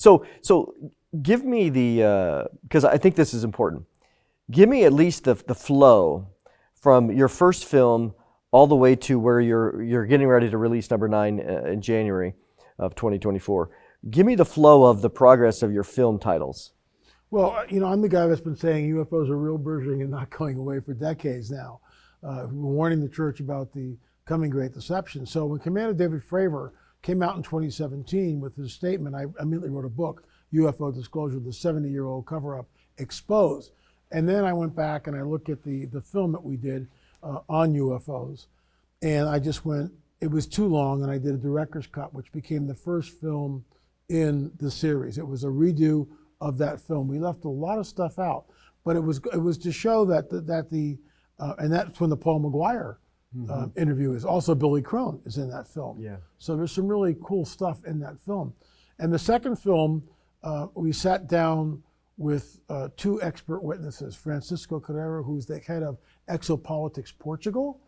So give me the, because I think this is important. Give me at least the flow from your first film all the way to where you're getting ready to release number 9 in January of 2024. Give me the flow of the progress of your film titles. Well, I'm the guy that's been saying UFOs are real, burgeoning, and not going away for decades now. Warning the church about the coming great deception. So when Commander David Fravor came out in 2017 with his statement, I immediately wrote a book, UFO Disclosure, the 70-year-old cover-up exposed. And then I went back and I looked at the film that we did on UFOs. And I just went, it was too long, and I did a director's cut, which became the first film in the series. It was a redo of that film. We left a lot of stuff out, but it was to show that and that's when the Paul McGuire interview is. Also Billy Crone is in that film. Yeah. So there's some really cool stuff in that film. And the second film, we sat down with 2 expert witnesses, Francisco Carrero, who's the head of Exopolitics Portugal,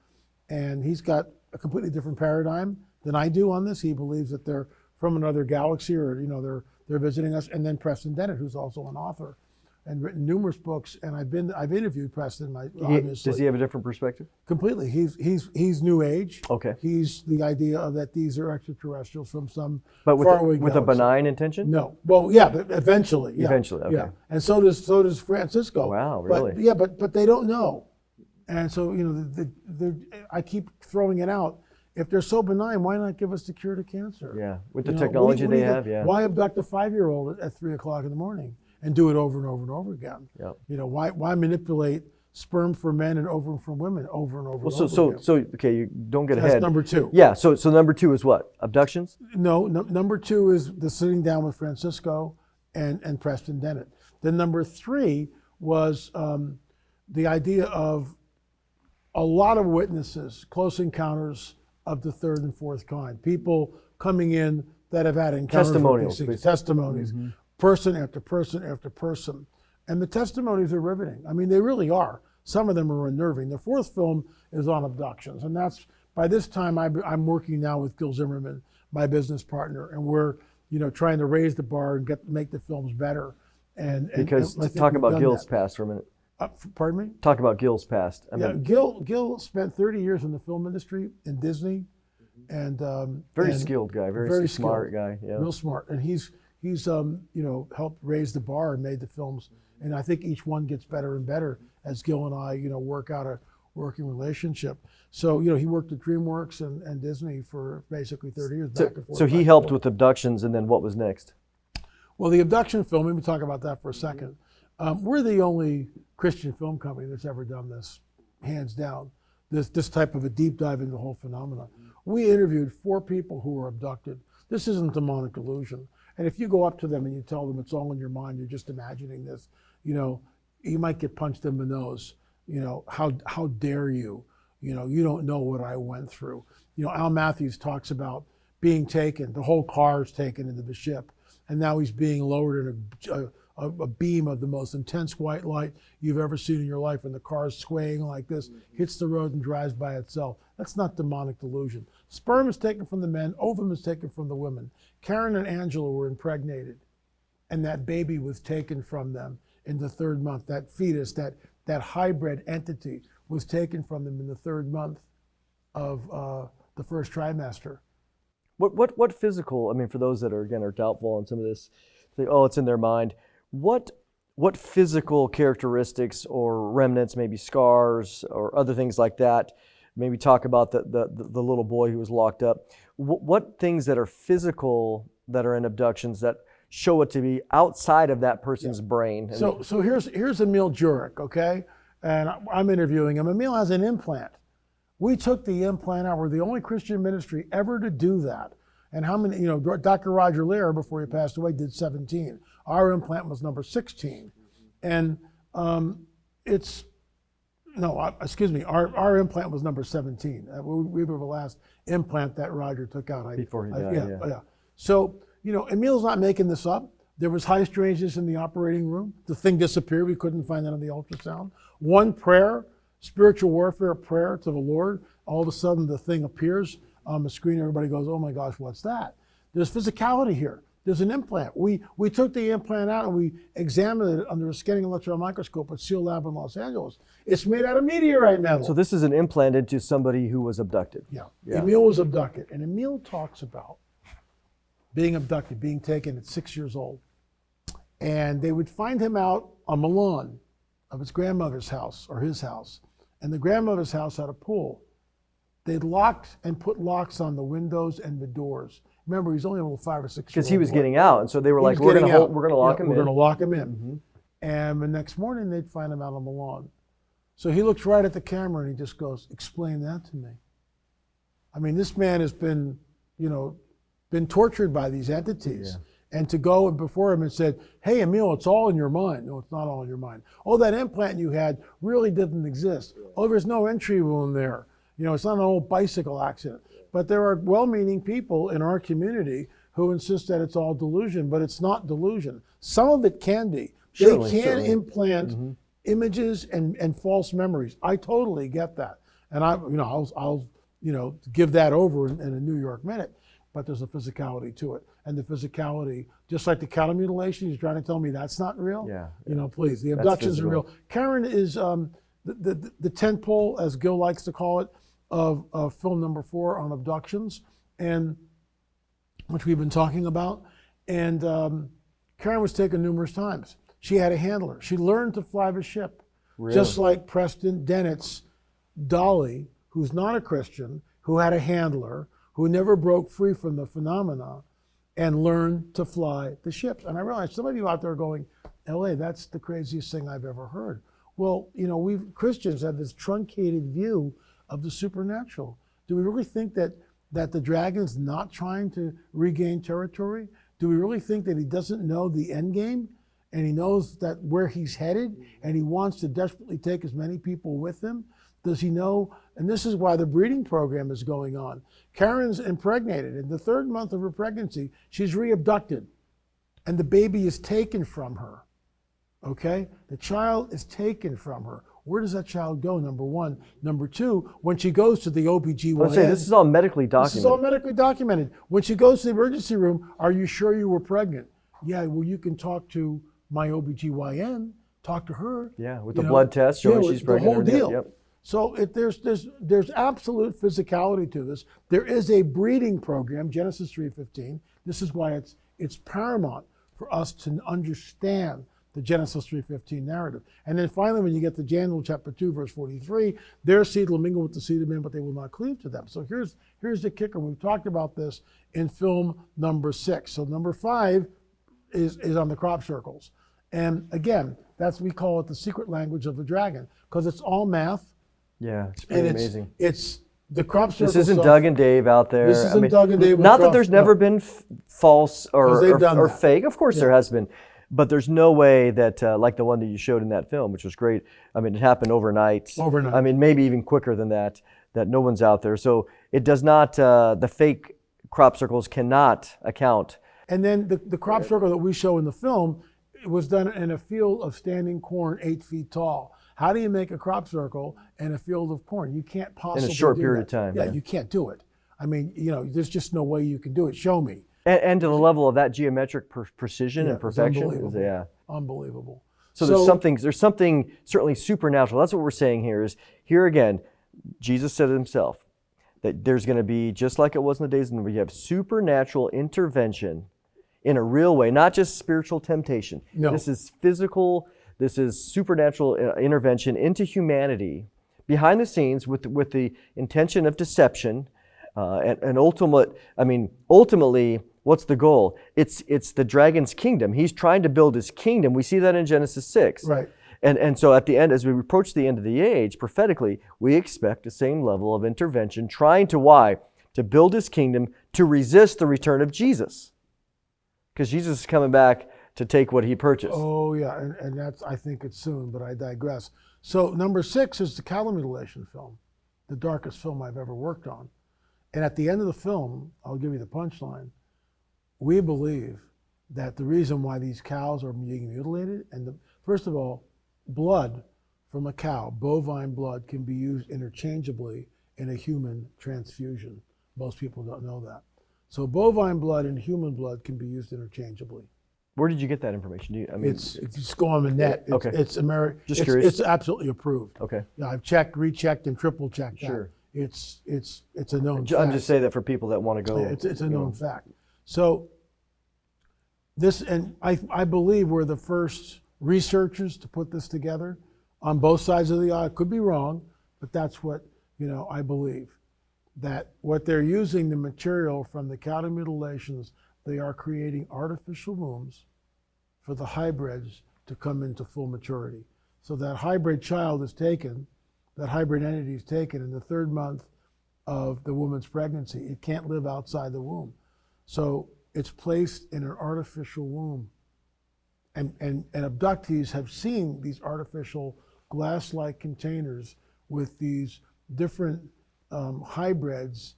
and he's got a completely different paradigm than I do on this. He believes that they're from another galaxy, or they're visiting us. And then Preston Dennett, who's also an author and written numerous books. And I've interviewed Preston. Does he have a different perspective? Completely. He's New Age. Okay. He's the idea of that these are extraterrestrials from some but faraway with galaxy. a benign intention? No. Well, yeah, but eventually. Yeah. Eventually. Okay. Yeah. And so does Francisco. Wow. Really? But they don't know. And so I keep throwing it out. If they're so benign, why not give us the cure to cancer? Yeah, with the technology they have, yeah. Why abduct a 5-year-old at 3 o'clock in the morning and do it over and over and over again? Yep. Why manipulate sperm for men and ovum for women over and over and over again? So okay, you don't get ahead. That's number 2. Yeah, so number 2 is what? Abductions? No, number 2 is the sitting down with Francisco and Preston Dennett. Then number 3 was the idea of a lot of witnesses, close encounters of the third and fourth kind. People coming in that have had encounters Testimonials, with these things. Testimonies, person after person after person. And the testimonies are riveting. I mean, they really are. Some of them are unnerving. The 4th film is on abductions. And that's, by this time, I'm working now with Gil Zimmerman, my business partner, and we're trying to raise the bar and make the films better. Because talk about Gil's past for a minute. Pardon me? Talk about Gil's past. Gil spent 30 years in the film industry in Disney, and very skilled guy, very smart guy. Yeah. Real smart, and he's helped raise the bar and made the films, and I think each one gets better and better as Gil and I work out a working relationship. So he worked at DreamWorks and Disney for basically 30 years. Back and forth. So he helped with Abductions, and then what was next? Well, the abduction film. Let me talk about that for a second. We're the only Christian film company that's ever done this, hands down, this type of a deep dive into the whole phenomenon. We interviewed 4 people who were abducted. This isn't demonic illusion. And if you go up to them and you tell them it's all in your mind, you're just imagining this, you might get punched in the nose. How dare you? You don't know what I went through. Al Matthews talks about being taken, the whole car is taken into the ship, and now he's being lowered in a beam of the most intense white light you've ever seen in your life, and the car is swaying like this, hits the road and drives by itself. That's not demonic delusion. Sperm is taken from the men, ovum is taken from the women. Karen and Angela were impregnated, and that baby was taken from them in the 3rd month. That fetus, that hybrid entity was taken from them in the 3rd month of the 1st trimester. What physical, for those that are doubtful on some of this, say, it's in their mind. What physical characteristics or remnants, maybe scars or other things like that? Maybe talk about the little boy who was locked up. What things that are physical that are in abductions that show it to be outside of that person's brain? So here's Emil Jurek, okay? And I'm interviewing him. Emil has an implant. We took the implant out. We're the only Christian ministry ever to do that. And how many, Dr. Roger Lear, before he passed away, did 17. Our implant was number 16. And our implant was number 17. We were the last implant that Roger took out. Before he died, yeah. So, Emil's not making this up. There was high strangeness in the operating room. The thing disappeared. We couldn't find that on the ultrasound. One prayer, spiritual warfare prayer to the Lord, all of a sudden the thing appears on the screen. Everybody goes, oh my gosh, what's that? There's physicality here. There's an implant. We took the implant out and we examined it under a scanning electron microscope at SEAL Lab in Los Angeles. It's made out of meteorite metal. So this is an implant into somebody who was abducted. Yeah. Yeah. Emil was abducted. And Emil talks about being abducted, being taken at 6 years old. And they would find him out on the lawn of his grandmother's house or his house. And the grandmother's house had a pool. They'd locked and put locks on the windows and the doors. Remember, he's only a little 5 or 6 years old. Because he was getting out, and so they were He like, was we're getting out. going to lock him in. We're going to lock him in. Mhm. And the next morning, they'd find him out on the lawn. So he looks right at the camera and he just goes, explain that to me. I mean, this man has been, been tortured by these entities. Yeah. And to go before him and said, hey, Emil, it's all in your mind. No, it's not all in your mind. Oh, that implant you had really didn't exist. Oh, there's no entry wound there. It's not an old bicycle accident. But there are well-meaning people in our community who insist that it's all delusion, but it's not delusion. Some of it can be. Certainly, they can certainly. implant images and false memories. I totally get that. And I'll give that over in a New York minute. But there's a physicality to it. And the physicality, just like the cattle mutilation, you're trying to tell me that's not real? Yeah. Please, the abductions are real. Karen is the tent pole, as Gil likes to call it, of film number 4 on abductions, and which we've been talking about. And Karen was taken numerous times. She had a handler. She learned to fly the ship. Really? Just like Preston Dennett's Dolly, who's not a Christian, who had a handler, who never broke free from the phenomena and learned to fly the ships. And I realize some of you out there are going, LA, that's the craziest thing I've ever heard. Well, we Christians have this truncated view of the supernatural. Do we really think that the dragon's not trying to regain territory? Do we really think that he doesn't know the end game and he knows that where he's headed and he wants to desperately take as many people with him? Does he know? And this is why the breeding program is going on. Karen's impregnated. In the 3rd month of her pregnancy, she's re-abducted and the baby is taken from her. Okay? The child is taken from her. Where does that child go, number one? Number two, when she goes to the OBGYN. This is all medically documented. This is all medically documented. When she goes to the emergency room, are you sure you were pregnant? Yeah, well, you can talk to my OBGYN, talk to her. Yeah, with the blood test showing she's pregnant. The whole deal. Yep. So there's absolute physicality to this. There is a breeding program, Genesis 3:15. This is why it's paramount for us to understand the Genesis 3:15 narrative. And then finally, when you get to Daniel chapter 2, verse 43, their seed will mingle with the seed of men, but they will not cleave to them. So here's the kicker. We've talked about this in film number 6. So number 5 is on the crop circles. And again, we call it the secret language of the dragon, because it's all math. Yeah, it's pretty amazing. It's the crop circles. This isn't Doug and Dave out there. This isn't Doug and Dave. Not that there's never been false or fake. Of course there has been. But there's no way that, like the one that you showed in that film, which was great. I mean, it happened overnight. I mean, maybe even quicker than that no one's out there. So it does not, the fake crop circles cannot account. And then the crop circle that we show in the film, it was done in a field of standing corn 8 feet tall. How do you make a crop circle in a field of corn? You can't possibly in a short do period that. of time. Yeah, you can't do it. I mean, there's just no way you can do it. Show me. And to the level of that geometric precision and perfection. Unbelievable. So there's something certainly supernatural. That's what we're saying here is, here again, Jesus said it himself, that there's going to be, just like it was in the days when we have supernatural intervention in a real way, not just spiritual temptation. No. This is physical, this is supernatural intervention into humanity behind the scenes with the intention of deception and ultimately, what's the goal? It's the dragon's kingdom. He's trying to build his kingdom. We see that in Genesis 6. Right. And so at the end, as we approach the end of the age, prophetically, we expect the same level of intervention, trying to why? To build his kingdom, to resist the return of Jesus. Because Jesus is coming back to take what he purchased. Oh, yeah, and that's, I think it's soon, but I digress. So number 6 is the cattle mutilation film, the darkest film I've ever worked on. And at the end of the film, I'll give you the punchline. We believe that the reason why these cows are being mutilated, first of all, blood from a cow, bovine blood, can be used interchangeably in a human transfusion. Most people don't know that. So bovine blood and human blood can be used interchangeably. Where did you get that information? It's just go on the net. It's, okay. It's Just curious. It's absolutely approved. Okay. Yeah, I've checked, rechecked, and triple checked that. Sure. It's a known fact. I'm just saying that for people that want to go. Yeah, it's a known fact. So this, and I believe we're the first researchers to put this together on both sides of the aisle. Could be wrong, but that's what I believe. That what they're using the material from the cattle mutilations, they are creating artificial wombs for the hybrids to come into full maturity. So that hybrid child is taken, that hybrid entity is taken in the 3rd month of the woman's pregnancy. It can't live outside the womb. So it's placed in an artificial womb. And abductees have seen these artificial glass-like containers with these different hybrids,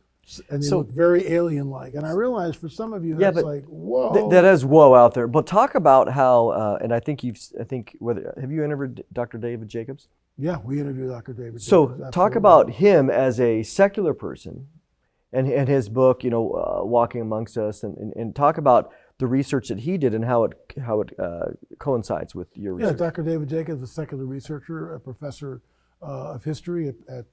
and they look very alien-like. And I realize for some of you, that's like, whoa. That is whoa out there. But talk about how, and have you interviewed Dr. David Jacobs? Yeah, we interviewed Dr. David So Jacobs. Absolutely. Talk about him as a secular person, and his book, Walking Amongst Us, and talk about the research that he did and how it coincides with your research. Yeah, Dr. David Jacobs, a secular researcher, a professor of history at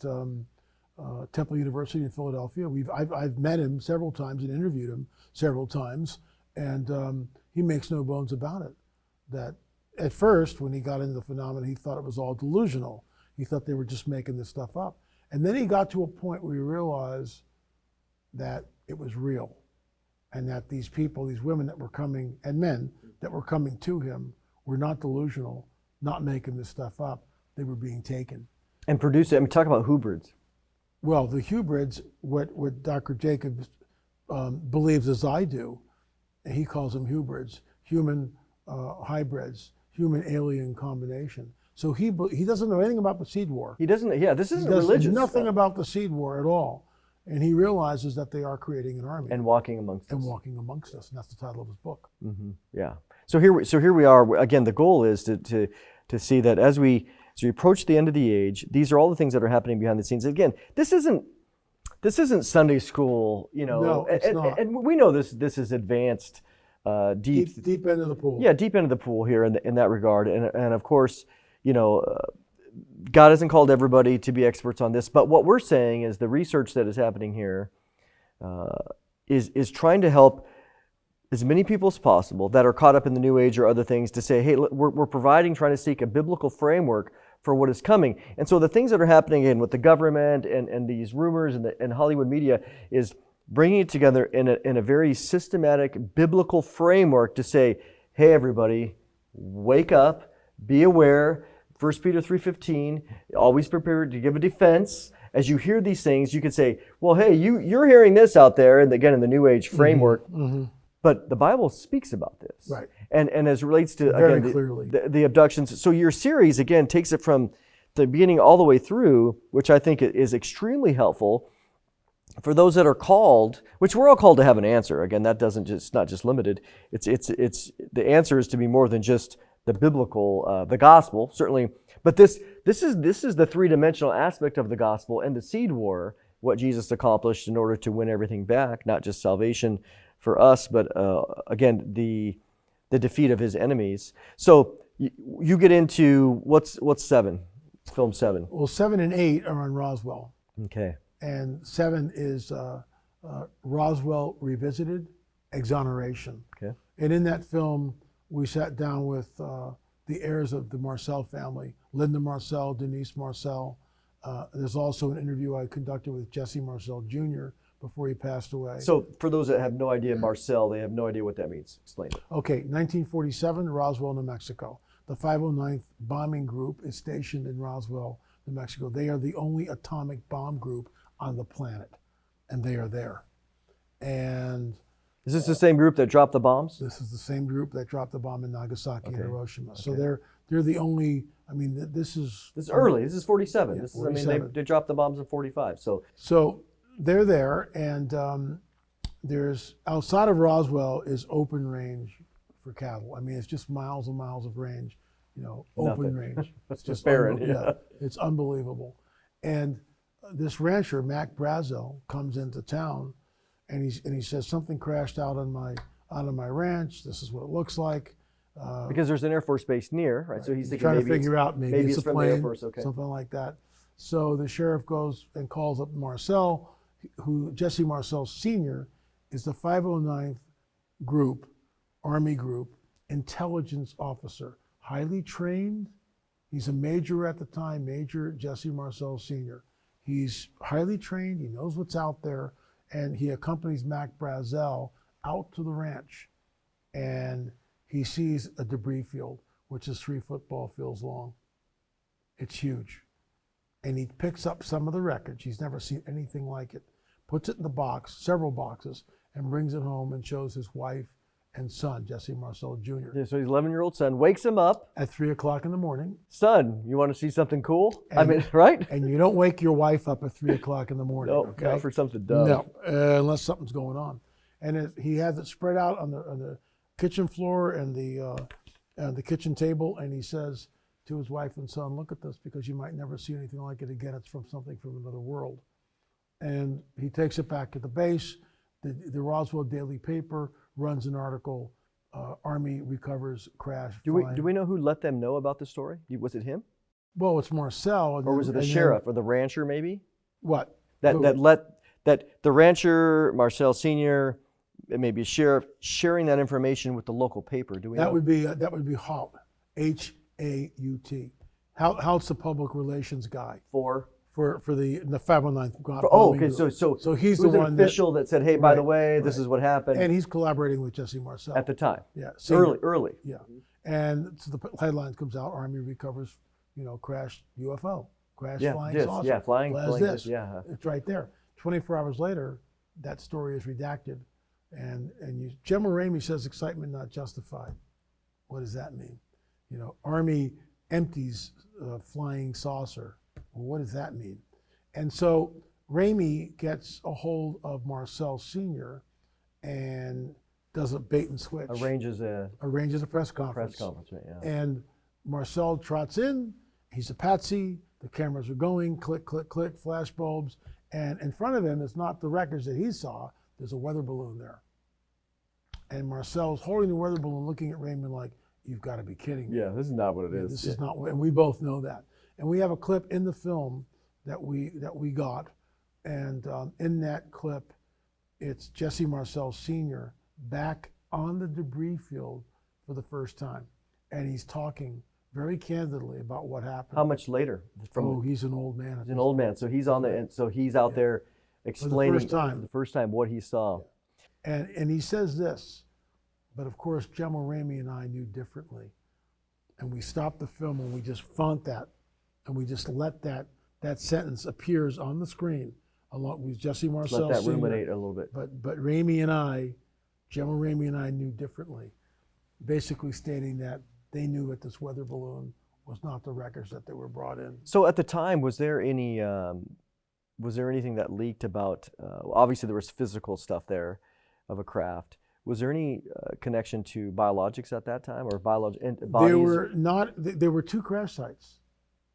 Temple University in Philadelphia. I've met him several times and interviewed him several times, and he makes no bones about it. That at first, when he got into the phenomenon, he thought it was all delusional. He thought they were just making this stuff up. And then he got to a point where he realized that it was real, and that these people, these women that were coming, and men that were coming to him, were not delusional, not making this stuff up. They were being taken. And produce it. Talk about hybrids. Well, the hybrids, what Dr. Jacobs believes as I do, he calls them hybrids, human hybrids, human alien combination. So he doesn't know anything about the seed war. He doesn't. Yeah, this isn't religious. Nothing about the seed war at all, and he realizes that they are creating an army and walking amongst us. And walking amongst us, and that's the title of his book. Mm-hmm. Yeah. So here we are. Again, the goal is to see that as we approach the end of the age, these are all the things that are happening behind the scenes. Again, this isn't Sunday school, No, it's not. And we know this is advanced, deep end of the pool. Yeah, deep into the pool here in that regard. And of course, God hasn't called everybody to be experts on this, but what we're saying is the research that is happening here is trying to help as many people as possible that are caught up in the New Age or other things to say, hey, we're trying to seek a biblical framework for what is coming. And so the things that are happening with the government and these rumors and Hollywood media is bringing it together in a very systematic biblical framework to say, hey, everybody, wake up, be aware. 1 Peter 3:15, always prepared to give a defense. As you hear these things, you could say, well, hey, you're hearing this out there, and again, in the New Age framework, but the Bible speaks about this. Right. And as it relates to, very again, clearly, the abductions. So your series, again, takes it from the beginning all the way through, which I think is extremely helpful for those that are called, which we're all called to have an answer. Again, that it's not just limited. It's the answer is to be more than just the biblical, the gospel, certainly. But this is the three-dimensional aspect of the gospel and the seed war, what Jesus accomplished in order to win everything back, not just salvation for us, but again, the defeat of his enemies. So you get into what's 7, film 7. Well, 7 and 8 are on Roswell. Okay. And 7 is Roswell Revisited, Exoneration. Okay. And in that film, we sat down with the heirs of the Marcel family, Linda Marcel, Denise Marcel. There's also an interview I conducted with Jesse Marcel Jr. before he passed away. So for those that have no idea Marcel, they have no idea what that means. Explain it. Okay, 1947, Roswell, New Mexico. The 509th Bombing Group is stationed in Roswell, New Mexico. They are the only atomic bomb group on the planet, and they are there. And is this the same group that dropped the bombs? this is the same group that dropped the bomb in Nagasaki and Hiroshima. Okay. So they're the only. I mean, this is early. This is 47. Yeah, This is 47. they dropped the bombs in 45. So they're there, and there's outside of Roswell is open range for cattle. I mean, it's just miles and miles of range, open range. It's just barren. Yeah. It's unbelievable. And this rancher, Mac Brazel, comes into town, and he says something crashed out on my ranch. This is what it looks like. Because there's an Air Force base near, right? So he's thinking trying maybe to figure out maybe it's a from plane, the Air Force, okay. something like that. So the sheriff goes and calls up Marcel, who Jesse Marcel Sr. is the 509th Group, Army Group, intelligence officer, highly trained. He's a major at the time, Major Jesse Marcel Sr. He's highly trained, he knows what's out there, and he accompanies Mac Brazel out to the ranch. And he sees a debris field, which is 3 football fields long. It's huge. And he picks up some of the wreckage. He's never seen anything like it. Puts it in the box, several boxes, and brings it home and shows his wife and son, Jesse Marcel Jr. Yeah, so his 11-year-old son wakes him up. At 3 o'clock in the morning. Son, you want to see something cool? I mean, right? And you don't wake your wife up at 3 o'clock in the morning. No, okay? not for something dumb. No, unless something's going on. And he has it spread out on the kitchen floor and the kitchen table, and he says to his wife and son, look at this, because you might never see anything like it again. It's from something from another world. And he takes it back to the base. The Roswell Daily Paper runs an article, Army recovers crash. Do we know who let them know about the story? Was it him? Well, it's Marcel. Or was it the sheriff or the rancher maybe? What? That the rancher, Marcel Sr., maybe a sheriff, sharing that information with the local paper. Do we know? That would be Haut, H-A-U-T. Haut's the public relations guy. For the 509th. Okay, so he's the one official that said, hey, by the way, this is what happened. And he's collaborating with Jesse Marcel. At the time. Yeah. Early. Yeah. And so the headline comes out, Army recovers, crashed UFO, flying saucer. Yeah, flying this. Yeah. It's right there. 24 hours later, that story is redacted. And Gemma Ramey says excitement not justified. What does that mean? Army empties flying saucer. Well, what does that mean? And so Ramey gets a hold of Marcel Sr. and does a bait and switch. Arranges a press conference. Right, yeah. And Marcel trots in. He's a patsy. The cameras are going. Click, click, click. Flash bulbs. And in front of him is not the wreckage that he saw. There's a weather balloon there. And Marcel's holding the weather balloon, looking at Raymond like, you've got to be kidding me. Yeah, this is not what it is. This is not what, and we both know that. And we have a clip in the film that we got. And in that clip, it's Jesse Marcel Sr. back on the debris field for the first time. And he's talking very candidly about what happened. How much later? He's an old man. He's an old man. So he's he's out there explaining for the first time what he saw. Yeah. And he says this, but of course Gemma Ramey and I knew differently. And we stopped the film and we just font that, and we just let that sentence appears on the screen along with Jesse Marcel. Let that Sr. ruminate a little bit. But Ramey and I, Gemma Ramey and I knew differently, basically stating that they knew that this weather balloon was not the wreckers that they were brought in. So at the time, was there anything that leaked about? Obviously, there was physical stuff there of a craft. Was there any connection to biologics at that time, or bodies? There were 2 crash sites.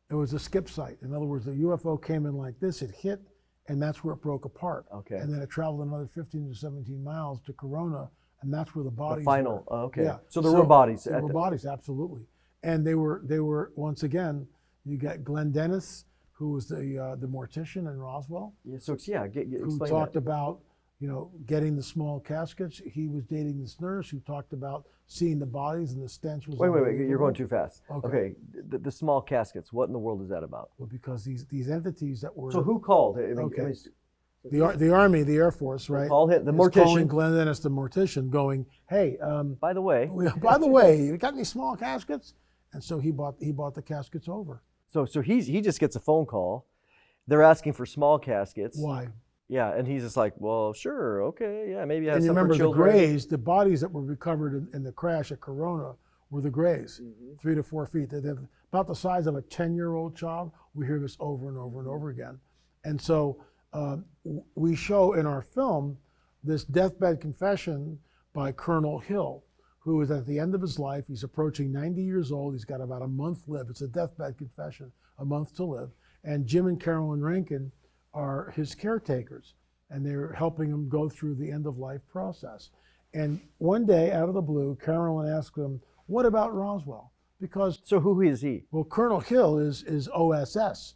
There was a skip site. In other words, the UFO came in like this. It hit, and that's where it broke apart. Okay. And then it traveled another 15 to 17 miles to Corona, and that's where the bodies were. Oh, okay. Yeah. So there were bodies. There were bodies, absolutely. And they were once again. You got Glenn Dennis, who was the mortician in Roswell. Yeah. So who talked about getting the small caskets. He was dating this nurse who talked about seeing the bodies, and the stench was. Wait! You're going too fast. Okay. The small caskets. What in the world is that about? Well, because these entities that were. So who called? The Army, the Air Force, right? Called him the mortician. Calling Glenn Dennis, the mortician, going, "Hey, by the way, you got any small caskets?" And so he bought the caskets over. So he just gets a phone call. They're asking for small caskets. Why? Yeah, and he's just like, well, sure, okay, yeah, maybe I have and some remember for children. The Greys, the bodies that were recovered in the crash at Corona were the Greys, 3 to 4 feet. They're about the size of a 10-year-old child. We hear this over and over and over again. And so we show in our film this deathbed confession by Colonel Hill, who is at the end of his life. He's approaching 90 years old. He's got about a month to live. It's a deathbed confession, a month to live. And Jim and Carolyn Rankin are his caretakers. and they're helping him go through the end-of-life process. And one day, out of the blue, Carolyn asked him, "What about Roswell?" Because So who is he? well, Colonel Hill is OSS.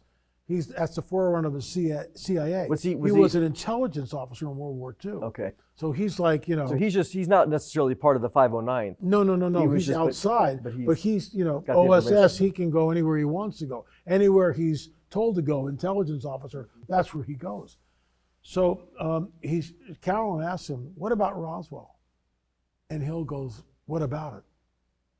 That's the forerunner of the CIA. He was an intelligence officer in World War II. Okay. So he's like, So he's not necessarily part of the 509th. No. He's outside, but he's OSS. He can go anywhere he wants to go. Anywhere he's told to go, intelligence officer, that's where he goes. So Carolyn asks him, "What about Roswell?" And Hill goes, "What about it?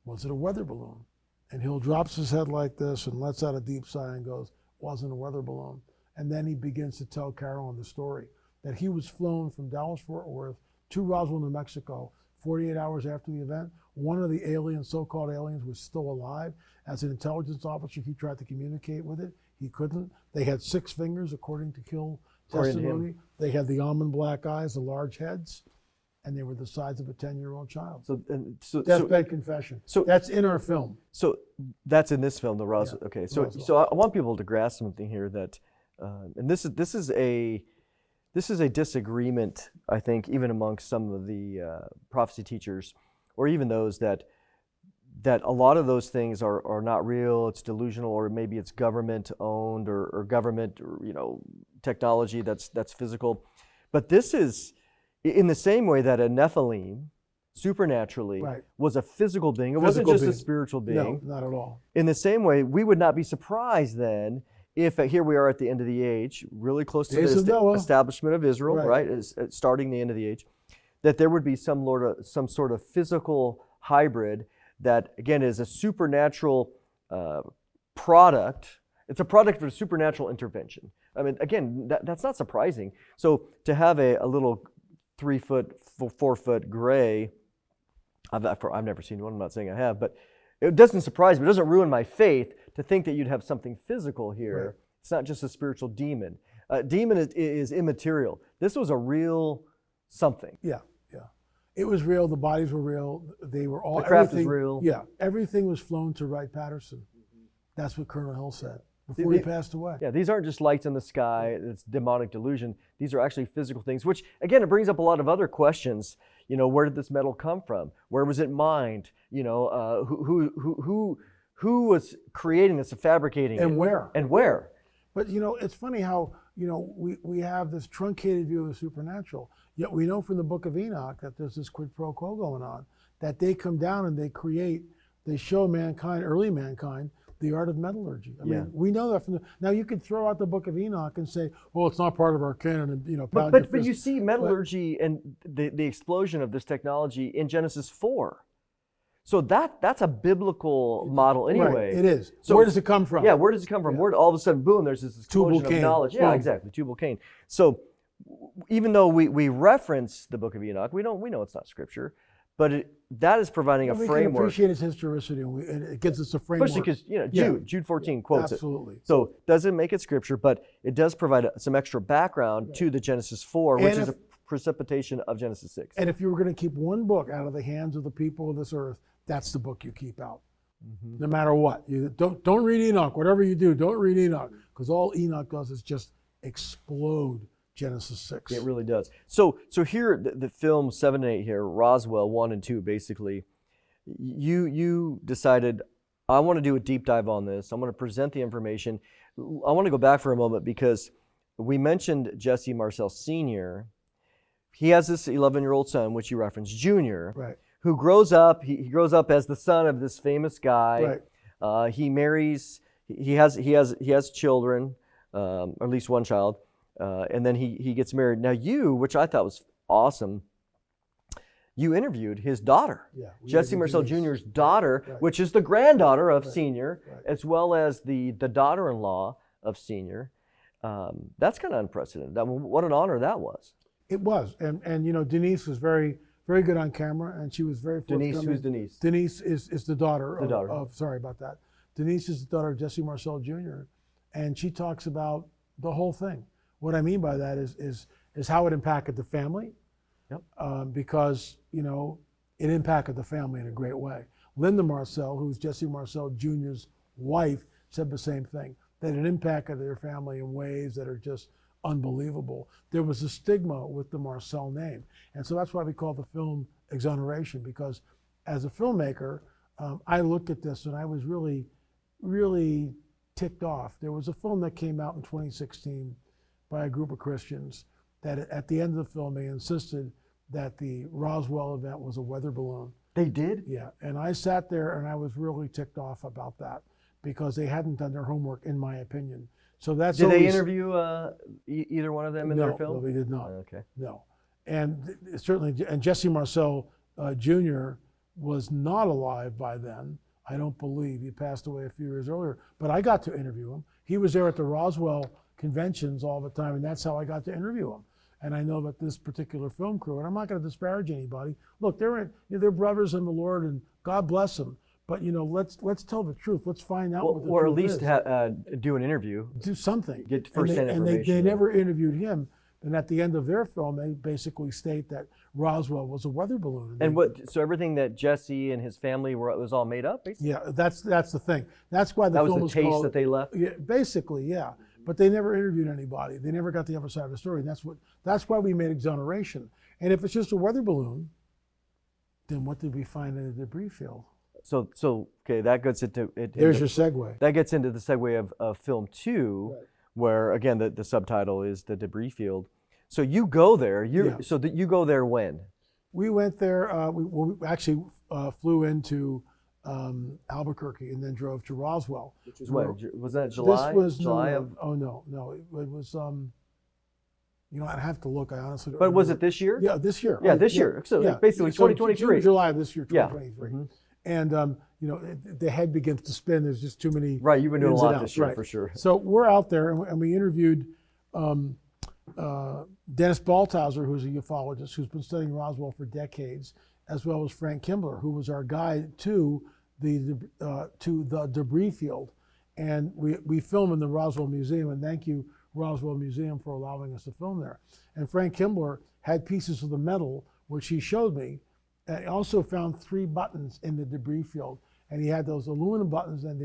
Was it a weather balloon?" And Hill drops his head like this and lets out a deep sigh and goes, "Wasn't a weather balloon." And then he begins to tell Carolyn the story that he was flown from Dallas-Fort Worth to Roswell, New Mexico, 48 hours after the event. One of the aliens, so-called aliens, was still alive. As an intelligence officer, he tried to communicate with it. He couldn't. They had 6 fingers, according to Hill testimony. They had the almond black eyes, the large heads, and they were the size of a 10-year-old child. Deathbed confession. So that's in our film. So that's in this film, the Roswell. Yeah, okay. So Roswell. So I want people to grasp something here that, and this is a disagreement, I think, even amongst some of the prophecy teachers, or even those that a lot of those things are not real. It's delusional, or maybe it's government owned or government, technology that's physical. But this is in the same way that a Nephilim, supernaturally, was a physical being. It wasn't just a spiritual being. No, not at all. In the same way, we would not be surprised then if here we are at the end of the age, really close to the establishment of Israel, right? Starting the end of the age, that there would be some sort of physical hybrid that, again, is a supernatural product. It's a product of a supernatural intervention. I mean, again, that's not surprising. So to have a little 3 foot, 4 foot gray, I've never seen one. I'm not saying I have, but it doesn't surprise me. It doesn't ruin my faith to think that you'd have something physical here. Right. It's not just a spiritual demon. Demon is immaterial. This was a real something. Yeah. It was real. The bodies were real. They were all. The craft is real. Yeah, everything was flown to Wright-Patterson. That's what Colonel Hill said before he passed away. Yeah, these aren't just lights in the sky. It's demonic delusion. These are actually physical things. Which again, it brings up a lot of other questions. Where did this metal come from? Where was it mined? Who was creating this and fabricating it? And where? And where? But it's funny how we have this truncated view of the supernatural. Yet we know from the book of Enoch that there's this quid pro quo going on, that they come down and they show mankind, early mankind, the art of metallurgy. I mean, we know that now you could throw out the book of Enoch and say, well, it's not part of our canon, and But you see metallurgy and the explosion of this technology in Genesis 4. So that's a biblical model anyway. Right, it is. So where does it come from? Yeah, where does it come from? Where all of a sudden, boom, there's this explosion of knowledge. Yeah, exactly, Tubal Cain. So even though we reference the book of Enoch, we know it's not scripture, but that is providing a framework. We can appreciate its historicity, and it gives us a framework. Especially because Jude 14 quotes absolutely. it. So doesn't make it scripture, but it does provide some extra background to the Genesis 4, which is a precipitation of Genesis 6. And if you were going to keep one book out of the hands of the people of this earth, that's the book you keep out. Mm-hmm. No matter what. You don't read Enoch. Whatever you do, don't read Enoch, because all Enoch does is just explode Genesis 6. It really does. So here, the film 7 and 8 here, Roswell 1 and 2, basically, you decided, I want to do a deep dive on this. I'm going to present the information. I want to go back for a moment because we mentioned Jesse Marcel Sr. He has this 11-year-old son, which you referenced, Junior, who grows up. He grows up as the son of this famous guy. Right. He marries. He has children, or at least one child. And then he gets married. Now which I thought was awesome, you interviewed his daughter, Jesse Marcel Jr.'s daughter, which is the granddaughter of Senior, as well as the daughter-in-law of Senior. That's kind of unprecedented. What an honor that was. It was, and Denise was very, very good on camera, and she was very forthcoming. Denise, who's Denise? Denise is the daughter. Sorry about that. Denise is the daughter of Jesse Marcel Jr., and she talks about the whole thing. What I mean by that is how it impacted the family, because it impacted the family in a great way. Linda Marcel, who's Jesse Marcel Jr.'s wife, said the same thing, that it impacted their family in ways that are just unbelievable. There was a stigma with the Marcel name. And so that's why we call the film Exoneration, because as a filmmaker, I looked at this and I was really, really ticked off. There was a film that came out in 2016 by a group of Christians that at the end of the film, they insisted that the Roswell event was a weather balloon. They did? Yeah, and I sat there and I was really ticked off about that because they hadn't done their homework, in my opinion. So that's Did they interview either one of them in their film? No, they did not. Okay. No, and certainly, and Jesse Marcel Jr. was not alive by then. I don't believe he passed away a few years earlier. But I got to interview him. He was there at the Roswell conventions all the time, and that's how I got to interview him. And I know about this particular film crew, and I'm not going to disparage anybody. Look, they're brothers in the Lord, and God bless them. But let's tell the truth. Let's find out what the or truth at least is. do an interview. Do something. Get first-hand information. And they never interviewed him. And at the end of their film, they basically state that Roswell was a weather balloon. So everything that Jesse and his family was all made up, basically? Yeah, that's the thing. That's why the film was taste called, that they left? Yeah, basically, yeah. But they never interviewed anybody. They never got the other side of the story. And that's why we made Exoneration. And if it's just a weather balloon, then what did we find in the debris field? So okay, that gets into it. There's your segue. That gets into the segue of film 2, Right. where again the subtitle is the debris field. So you go there. So that you go there when? We went there. We actually flew into Albuquerque and then drove to Roswell. Which was when? Was that July? This was July no, of. oh no, it was I'd have to look. I honestly don't But remember. was it this year? Yeah, this year. Yeah, this year. So basically So 2023. July of this year, Yeah. 2023. Mm-hmm. And the head begins to spin. There's just too many. Right, you've been doing a ins and lot outs, this year right. for sure. So we're out there, and we interviewed Dennis Balthazar, who's a ufologist who's been studying Roswell for decades, as well as Frank Kimbler, who was our guide to the debris field. And we film in the Roswell Museum, and thank you, Roswell Museum, for allowing us to film there. And Frank Kimbler had pieces of the metal, which he showed me. And he also found 3 buttons in the debris field, and he had those aluminum buttons, and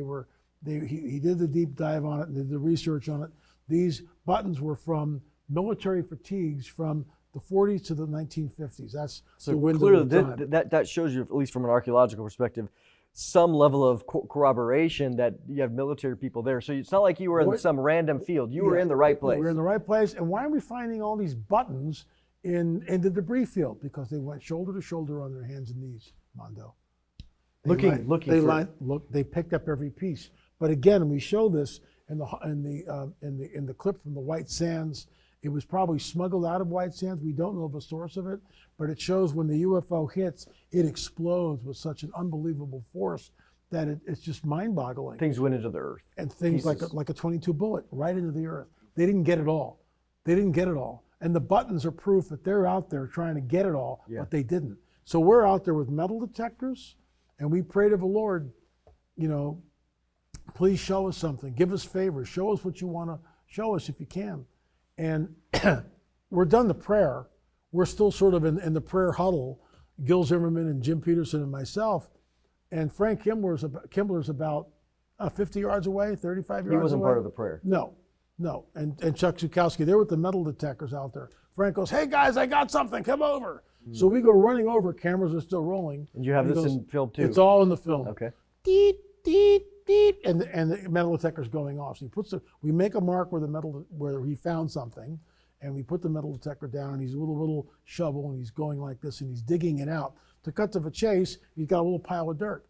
he did the deep dive on it and did the research on it. These buttons were from military fatigues from the 40s to the 1950s. That's So the window clearly of time. that shows you, at least from an archaeological perspective, some level of corroboration that you have military people there. So it's not like you were in some random field. You were in the right place. We were in the right place. And why are we finding all these buttons in the debris field? Because they went shoulder to shoulder on their hands and knees, Mondo. They picked up every piece. But again, we show this in the clip from the White Sands. It was probably smuggled out of White Sands. We don't know the source of it, but it shows when the UFO hits, it explodes with such an unbelievable force that it's just mind-boggling. Things went into the earth. And things like a 22 bullet right into the earth. They didn't get it all. And the buttons are proof that they're out there trying to get it all, but they didn't. So we're out there with metal detectors, and we pray to the Lord, please show us something. Give us favors. Show us what you want to show us if you can. And we're done the prayer. We're still sort of in the prayer huddle, Gil Zimmerman and Jim Peterson and myself. And Frank Kimbler's about 50 yards away, 35 yards away. He wasn't part of the prayer. No. And Chuck Zukowski, they're with the metal detectors out there. Frank goes, hey guys, I got something, come over. So we go running over, cameras are still rolling. And you have this in film too? It's all in the film. Okay. Deet, deet, deet, and the metal detector's going off. So we make a mark where he found something, and we put the metal detector down, and he's a little shovel, and he's going like this, and he's digging it out. To cut to the chase, he's got a little pile of dirt.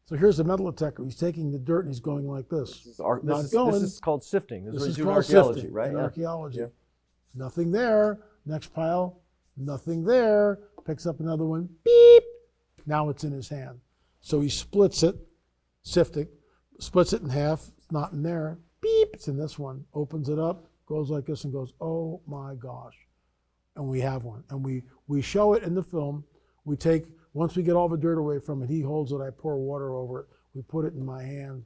So here's the metal detector. He's taking the dirt and he's going like this. This is called sifting. This is called archaeology, sifting, right? In archaeology. Yeah. Nothing there. Next pile. Nothing there. Picks up another one. Beep. Now it's in his hand. So he splits it, sifting, splits it in half. It's not in there. Beep. It's in this one. Opens it up, goes like this and goes, oh my gosh. And we have one. And we show it in the film. Once we get all the dirt away from it, he holds it, I pour water over it, we put it in my hand,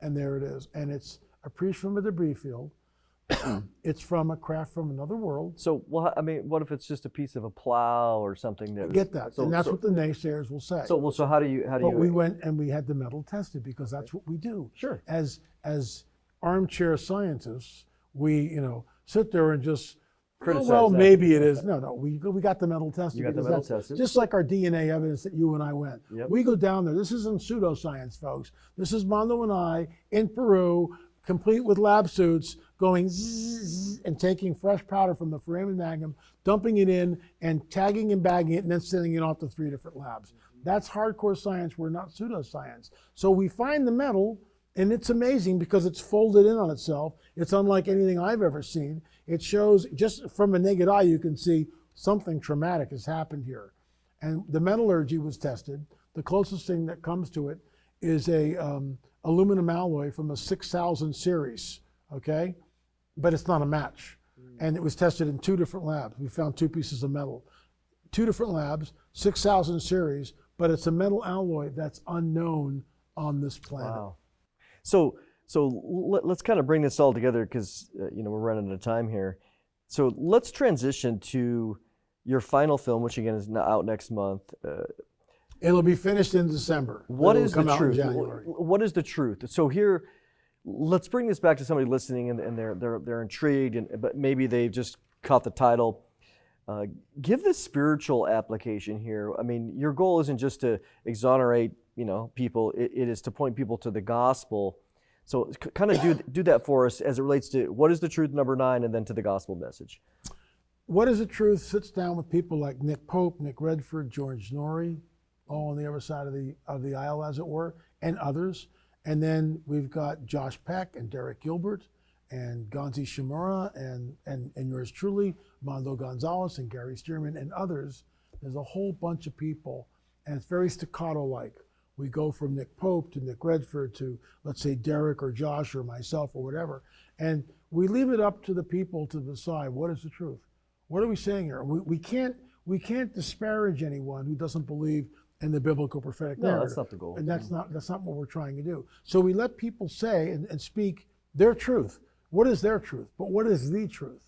and there it is. And it's a piece from a debris field. It's from a craft from another world. So, what if it's just a piece of a plow or something? Get that. And that's what the naysayers will say. So how do you? But we went and we had the metal tested because that's what we do. Sure. As armchair scientists, we, sit there and just, Criticize well, that. maybe it is. No, we got the metal tested. You got the because metal that's tested. just like our DNA evidence that you and I went. Yep. We go down there. This isn't pseudoscience, folks. This is Mondo and I in Peru, complete with lab suits, going zzz, and taking fresh powder from the foramen magnum, dumping it in, and tagging and bagging it, and then sending it off to 3 different labs. That's hardcore science. We're not pseudoscience. So we find the metal, and it's amazing because it's folded in on itself. It's unlike anything I've ever seen. It shows, just from a naked eye, you can see something traumatic has happened here. And the metallurgy was tested. The closest thing that comes to it is a aluminum alloy from a 6000 series, okay? But it's not a match. And it was tested in 2 different labs. We found 2 pieces of metal. 2 different labs, 6000 series, but it's a metal alloy that's unknown on this planet. Wow. So let's kind of bring this all together because we're running out of time here. So let's transition to your final film, which again is out next month. It'll be finished in December. What It'll is the come out in truth? January. What is the truth? So here, let's bring this back to somebody listening, and they're intrigued, but maybe they've just caught the title. Give the spiritual application here. I mean, your goal isn't just to exonerate people. It is to point people to the gospel. So kind of do that for us as it relates to what is the truth, number 9, and then to the gospel message. What is the truth sits down with people like Nick Pope, Nick Redford, George Norrie, all on the other side of the aisle, as it were, and others. And then we've got Josh Peck and Derek Gilbert and Gonzi Shimura and yours truly, Mondo Gonzalez and Gary Stearman and others. There's a whole bunch of people, and it's very staccato-like. We go from Nick Pope to Nick Redford to, let's say, Derek or Josh or myself or whatever. And we leave it up to the people to decide what is the truth. What are we saying here? We can't disparage anyone who doesn't believe in the biblical prophetic narrative. No, that's not the goal. And that's not what we're trying to do. So we let people say and speak their truth. What is their truth? But what is the truth?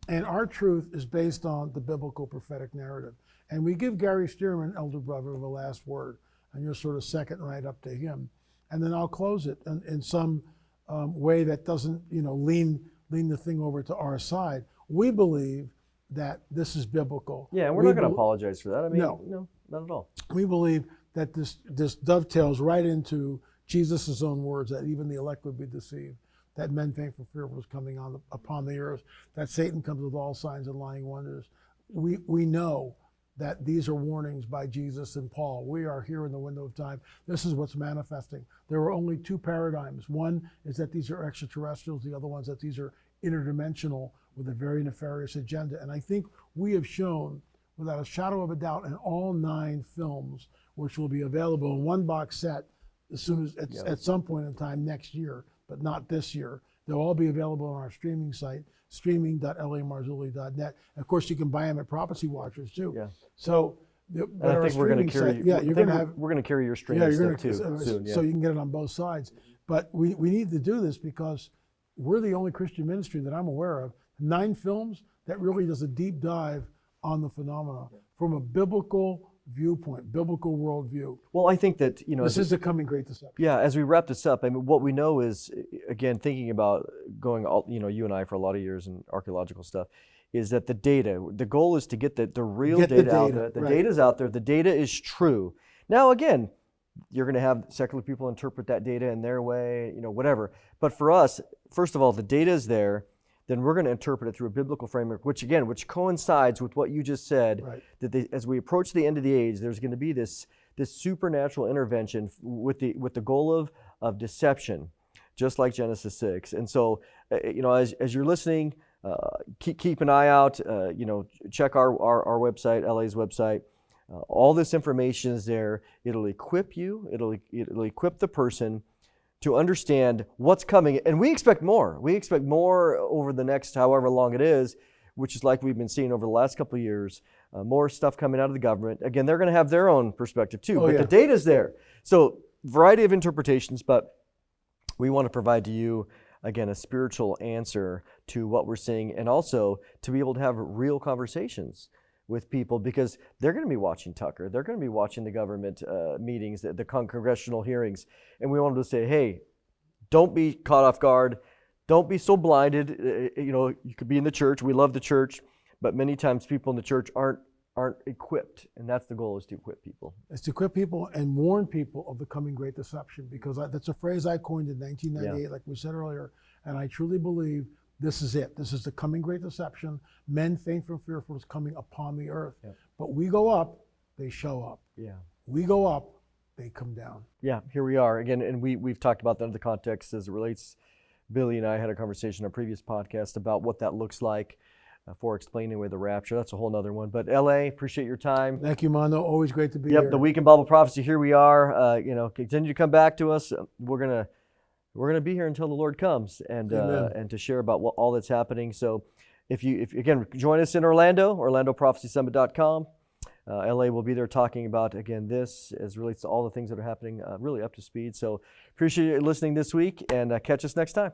And our truth is based on the biblical prophetic narrative. And we give Gary Stearman, elder brother, the last word. And you're sort of second right up to him. And then I'll close it in some way that doesn't, lean the thing over to our side. We believe that this is biblical. Yeah, and we're not going to apologize for that. I mean, no, not at all. We believe that this dovetails right into Jesus' own words, that even the elect would be deceived, that men think for fear was coming upon the earth, that Satan comes with all signs and lying wonders. We know that these are warnings by Jesus and Paul. We are here in the window of time. This is what's manifesting. There are only 2 paradigms. One is that these are extraterrestrials. The other one is that these are interdimensional with a very nefarious agenda. And I think we have shown, without a shadow of a doubt, in all 9 films, which will be available in 1 box set as soon as at some point in time next year, but not this year. They'll all be available on our streaming site, streaming.lamarzulli.net. And of course, you can buy them at Prophecy Watchers too. Yeah. So, I think we're going to carry. We're going to carry your streaming stuff too soon. Yeah. So you can get it on both sides. But we need to do this because we're the only Christian ministry that I'm aware of, 9 films that really does a deep dive on the phenomena from a biblical viewpoint, biblical worldview. Well, I think that this is the coming great deception. Yeah, as we wrap this up, I mean, what we know is, again, thinking about going, you and I for a lot of years in archaeological stuff, is that the goal is to get the real data out there. The data's out there. The data is true. Now, again, you're going to have secular people interpret that data in their way, whatever. But for us, first of all, the data is there. Then we're going to interpret it through a biblical framework, which coincides with what you just said, that as we approach the end of the age, there's going to be this supernatural intervention with the goal of deception, just like Genesis 6. And so, as you're listening, keep an eye out. Check our website, LA's website. All this information is there. It'll equip you. It'll equip the person to understand what's coming. And we expect more. We expect more over the next however long it is, which is like we've been seeing over the last couple of years. More stuff coming out of the government. Again, they're going to have their own perspective too, but the data's there. So, variety of interpretations, but we want to provide to you, again, a spiritual answer to what we're seeing, and also to be able to have real conversations with people, because they're going to be watching Tucker. They're going to be watching the government meetings, the congressional hearings. And we want them to say, hey, don't be caught off guard. don't be so blinded. You could be in the church. We love the church, but many times people in the church aren't equipped, and that's the goal, is to equip people. It's to equip people and warn people of the coming great deception, because that's a phrase I coined in 1998, like we said earlier, and I truly believe this is it. This is the coming great deception. Men faint from fear for what is coming upon the earth. Yeah. But we go up, they show up. Yeah. We go up, they come down. Yeah, here we are again, and we've talked about that in the context as it relates. Billy and I had a conversation on a previous podcast about what that looks like for explaining away the rapture. That's a whole nother one. But LA, appreciate your time. Thank you, Mondo. Always great to be here. Yep, the Week in Bible Prophecy. Here we are. Continue to come back to us. We're gonna be here until the Lord comes, and to share about all that's happening. So, if again join us in Orlando, OrlandoProphecySummit.com. LA will be there talking about, again, this as relates to all the things that are happening, really up to speed. So appreciate you listening this week, and catch us next time.